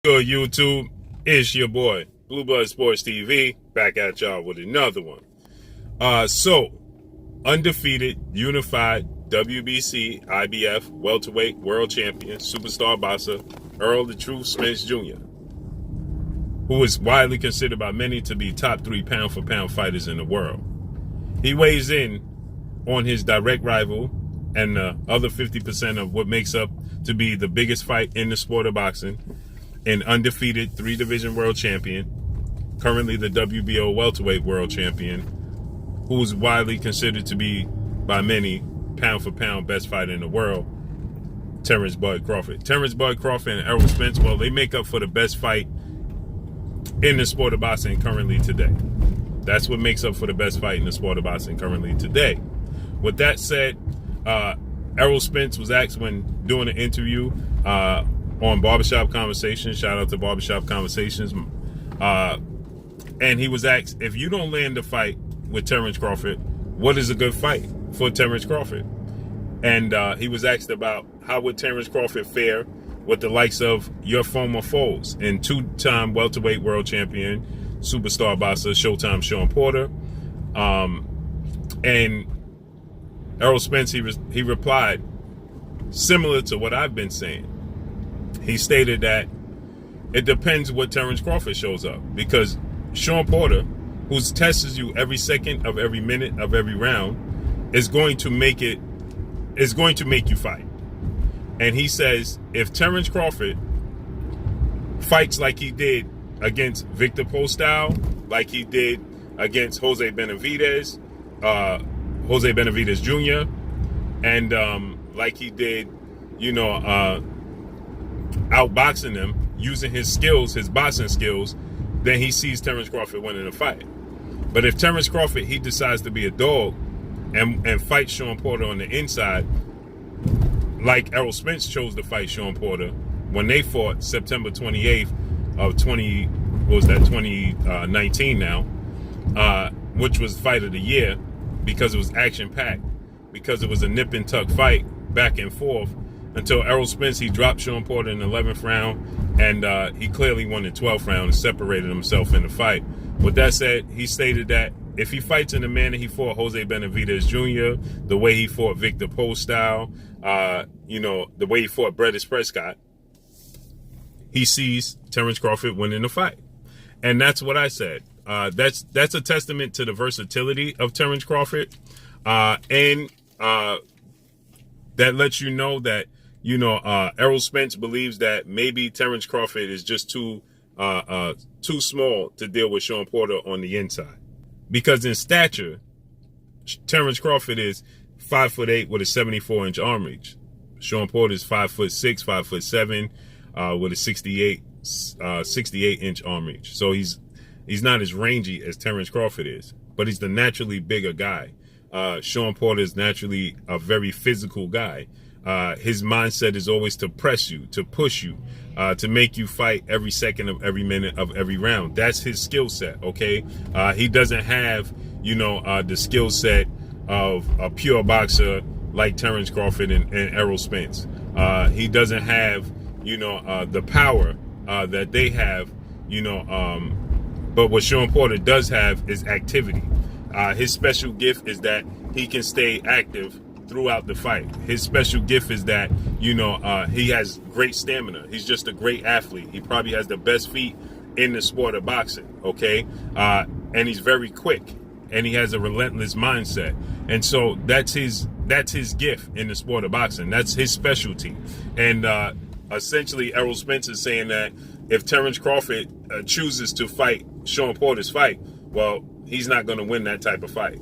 Good YouTube? It's your boy, Blue Blood Sports TV, back at y'all with another one. So, undefeated, unified WBC, IBF, welterweight world champion, superstar boxer, Errol the Truth Spence Jr., who is widely considered by many to be top 3 pound-for-pound fighters in the world. He weighs in on his direct rival and the other 50% of what makes up to be the biggest fight in the sport of boxing, an undefeated 3-division world champion, currently the WBO welterweight world champion, who is widely considered to be by many pound-for-pound best fighter in the world, Terence Bud Crawford. Terence Bud Crawford and Errol Spence, well, they make up for the best fight in the sport of boxing currently today. That's what makes up for the best fight in the sport of boxing currently today. With that said, Errol Spence was asked when doing an interview on Barbershop Conversations, shout out to Barbershop Conversations, and he was asked, if you don't land the fight with Terence Crawford, what is a good fight for Terence Crawford? And he was asked about how would Terence Crawford fare with the likes of your former foes and 2-time welterweight world champion, superstar boxer, Showtime Shawn Porter. And Errol Spence, he replied similar to what I've been saying. He stated that it depends what Terence Crawford shows up, because Shawn Porter, who tests you every second of every minute of every round, is going to make you fight. And he says if Terence Crawford fights like he did against Victor Postol, like he did against Jose Benavidez Jr., and like he did, outboxing them using his skills, his boxing skills, then he sees Terence Crawford winning the fight. But if Terence Crawford, he decides to be a dog and fight Shawn Porter on the inside, like Errol Spence chose to fight Shawn Porter when they fought September 28th of 2019 now, which was fight of the year, because it was action-packed, because it was a nip-and-tuck fight, back and forth, until Errol Spence, he dropped Shawn Porter in the 11th round, and he clearly won the 12th round and separated himself in the fight. With that said, he stated that if he fights in the manner he fought Jose Benavidez Jr., the way he fought Victor Postol, the way he fought Brettis Prescott, he sees Terence Crawford winning the fight. And that's what I said. That's a testament to the versatility of Terence Crawford, and that lets you know that Errol Spence believes that maybe Terence Crawford is just too small to deal with Shawn Porter on the inside, because in stature, Terence Crawford is 5'8" with a 74-inch arm reach. Shawn Porter is 5'6", 5'7", with a 68-inch arm reach. So he's not as rangy as Terence Crawford is, but he's the naturally bigger guy. Shawn Porter is naturally a very physical guy. His mindset is always to press you, to push you, to make you fight every second of every minute of every round. That's his skill set, okay? He doesn't have, the skill set of a pure boxer like Terence Crawford and Errol Spence. He doesn't have, the power that they have, but what Shawn Porter does have is activity. His special gift is that he can stay active throughout the fight. His special gift is that, he has great stamina. He's just a great athlete. He probably has the best feet in the sport of boxing, okay? And he's very quick, and he has a relentless mindset. And so that's his gift in the sport of boxing. That's his specialty. And essentially, Errol Spence is saying that if Terence Crawford chooses to fight Shawn Porter's fight, well, he's not going to win that type of fight.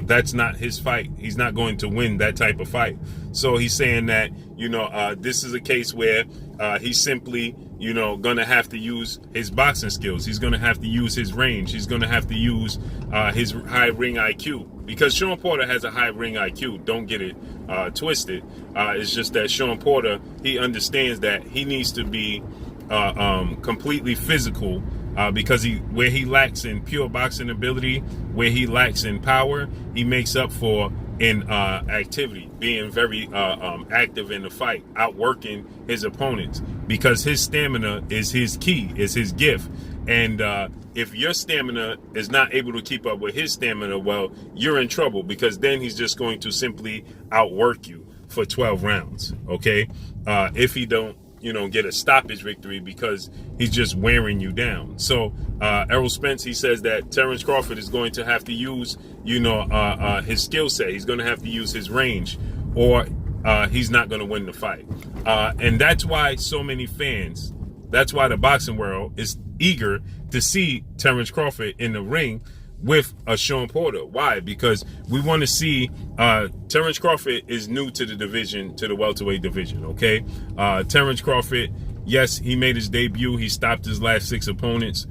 That's not his fight. He's not going to win that type of fight. So he's saying that, this is a case where he's simply, going to have to use his boxing skills. He's going to have to use his range. He's going to have to use his high ring IQ. Because Shawn Porter has a high ring IQ. Don't get it twisted. It's just that Shawn Porter, he understands that he needs to be completely physical, because where he lacks in pure boxing ability, where he lacks in power, he makes up for in activity, being very active in the fight, outworking his opponents, because his stamina is his key, is his gift. And if your stamina is not able to keep up with his stamina, well, you're in trouble, because then he's just going to simply outwork you for 12 rounds, okay? If he don't, get a stoppage victory, because he's just wearing you down. So Errol Spence, he says that Terence Crawford is going to have to use, his skill set. He's going to have to use his range, or he's not going to win the fight. And that's why so many fans, that's why the boxing world is eager to see Terence Crawford in the ring with a Shawn Porter. Why? Because we want to see, Terence Crawford is new to the division, to the welterweight division, okay? Terence Crawford, yes, he made his debut. He stopped his last 6 opponents.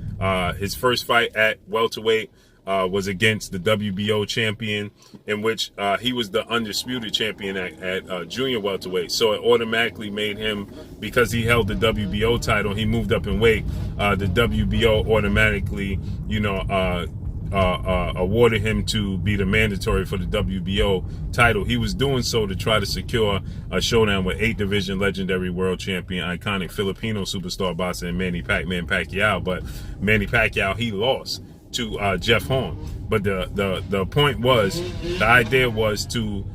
His first fight at welterweight was against the WBO champion, in which he was the undisputed champion at junior welterweight. So it automatically made him, because he held the WBO title, he moved up in weight. The WBO automatically, awarded him to be the mandatory for the WBO title. He was doing so to try to secure a showdown with 8 division legendary world champion, iconic Filipino superstar boxer, and Manny Pacquiao. But Manny Pacquiao, he lost to Jeff Horn. But the point was, the idea was to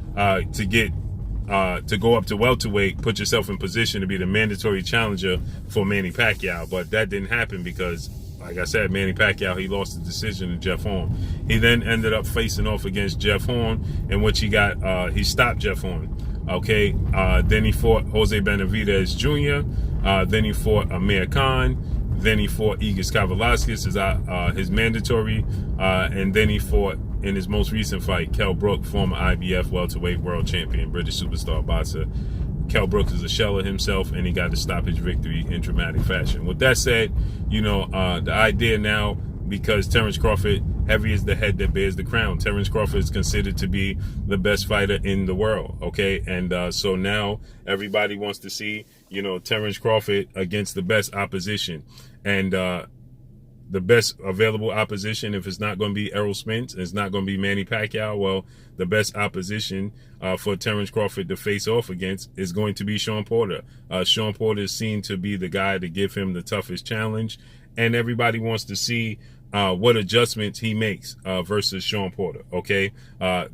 go up to welterweight, put yourself in position to be the mandatory challenger for Manny Pacquiao. But that didn't happen because, like I said, Manny Pacquiao, he lost the decision to Jeff Horn. He then ended up facing off against Jeff Horn, in which he stopped Jeff Horn. Okay, then he fought Jose Benavidez Jr., then he fought Amir Khan, then he fought Igis Kavalauskas, his mandatory, and then he fought, in his most recent fight, Kell Brook, former IBF welterweight world champion, British superstar boxer. Kell Brook is a shell of himself, and he got the stoppage victory in dramatic fashion. With that said, the idea now, because Terence Crawford, heavy is the head that bears the crown. Terence Crawford is considered to be the best fighter in the world, okay? And so now everybody wants to see, Terence Crawford against the best opposition. And the best available opposition, if it's not going to be Errol Spence, it's not going to be Manny Pacquiao, well, the best opposition for Terence Crawford to face off against is going to be Shawn Porter. Shawn Porter is seen to be the guy to give him the toughest challenge, and everybody wants to see what adjustments he makes versus Shawn Porter, okay?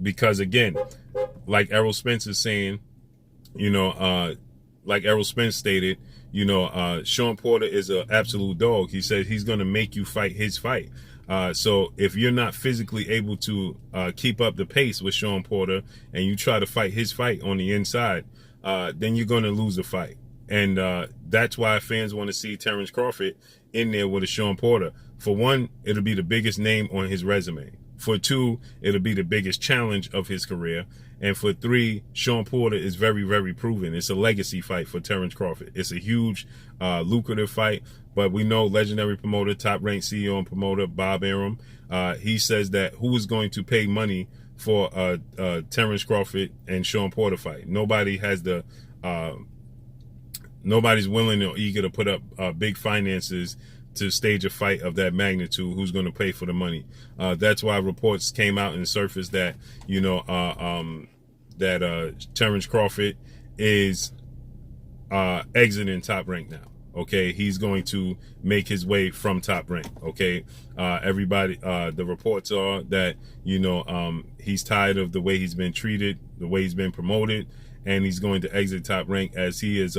Because, again, like Errol Spence is saying, like Errol Spence stated, Shawn Porter is an absolute dog. He said he's going to make you fight his fight. So if you're not physically able to keep up the pace with Shawn Porter, and you try to fight his fight on the inside, then you're going to lose the fight. And that's why fans want to see Terence Crawford in there with a Shawn Porter. For one, it'll be the biggest name on his resume. For 2, it'll be the biggest challenge of his career. And for 3, Shawn Porter is very, very proven. It's a legacy fight for Terence Crawford. It's a huge, lucrative fight. But we know legendary promoter, top-ranked CEO and promoter, Bob Arum, he says that who is going to pay money for Terence Crawford and Shawn Porter fight? Nobody has the... nobody's willing or eager to put up big finances to stage a fight of that magnitude. Who's going to pay for the money? That's why reports came out and surfaced that, Terence Crawford is exiting Top Rank now. Okay, he's going to make his way from Top Rank. Okay, everybody, the reports are that he's tired of the way he's been treated, the way he's been promoted, and he's going to exit Top Rank, as he is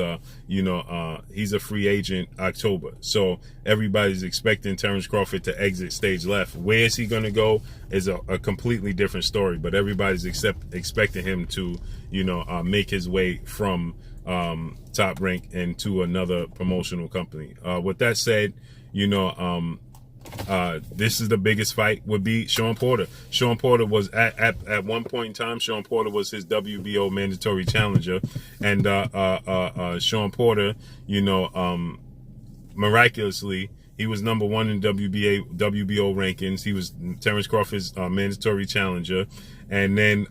he's a free agent October. So everybody's expecting Terence Crawford to exit stage left. Where is he going to go is a completely different story, but everybody's expecting him to make his way from Top Rank and to another promotional company. With that said, this is the biggest fight, would be Shawn Porter. Shawn Porter was at one point in time, Shawn Porter was his WBO mandatory challenger, and Shawn Porter, miraculously, he was number 1 in WBO rankings. He was Terence Crawford's mandatory challenger, and then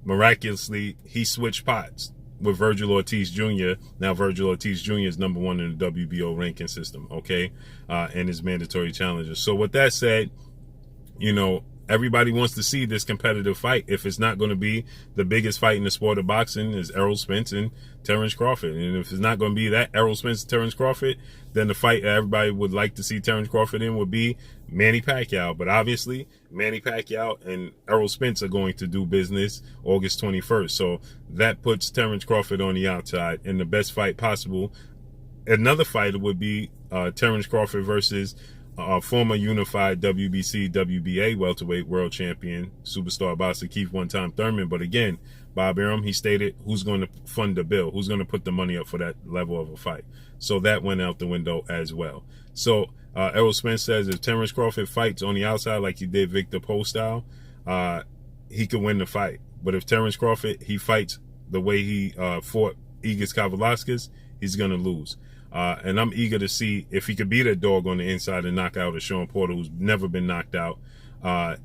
miraculously he switched pots with Virgil Ortiz Jr. Now Virgil Ortiz Jr. is number 1 in the WBO ranking system, okay, and his mandatory challenger. So with that said, everybody wants to see this competitive fight. If it's not going to be the biggest fight in the sport of boxing, is Errol Spence and Terence Crawford. And if it's not going to be that Errol Spence and Terence Crawford, then the fight that everybody would like to see Terence Crawford in would be Manny Pacquiao. But obviously, Manny Pacquiao and Errol Spence are going to do business August 21st. So that puts Terence Crawford on the outside in the best fight possible. Another fight would be Terence Crawford versus former unified WBC, WBA welterweight world champion, superstar boxer Keith one-time Thurman. But again, Bob Arum, he stated who's going to fund the bill, who's going to put the money up for that level of a fight. So that went out the window as well. So Errol Spence says if Terence Crawford fights on the outside like he did Victor Poe style, he could win the fight. But if Terence Crawford, he fights the way he fought Igis Kavalauskas, he's going to lose. And I'm eager to see if he could beat a dog on the inside and knock out a Shawn Porter who's never been knocked out.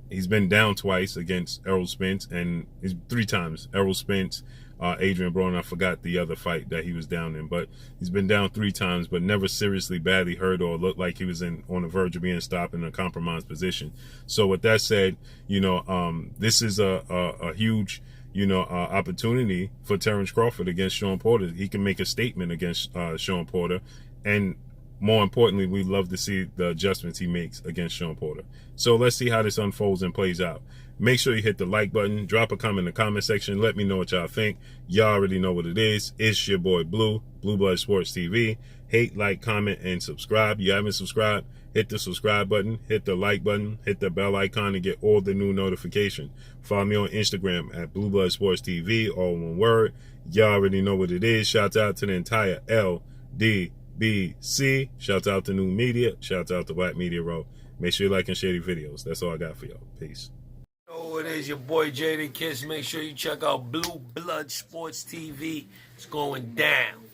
He's been down twice against Errol Spence, and he's 3 times. Errol Spence, Adrian Broner, I forgot the other fight that he was down in, but he's been down 3 times, but never seriously badly hurt or looked like he was on the verge of being stopped in a compromised position. So with that said, this is a huge opportunity for Terence Crawford against Shawn Porter. He can make a statement against Shawn Porter, and more importantly, we'd love to see the adjustments he makes against Shawn Porter. So let's see how this unfolds and plays out. Make sure you hit the like button, drop a comment in the comment section, let me know what y'all think. Y'all already know what it is. It's your boy Blue Blood Sports TV. Hate, like, comment, and subscribe. You haven't subscribed, hit the subscribe button, hit the like button, hit the bell icon to get all the new notifications. Follow me on Instagram at Blue Blood Sports TV, all one word. Y'all already know what it is. Shouts out to the entire LDBC. Shouts out to New Media. Shouts out to Black Media Row. Make sure you like and share the videos. That's all I got for y'all. Peace. Oh, it is your boy Jada Kiss. Make sure you check out Blue Blood Sports TV. It's going down.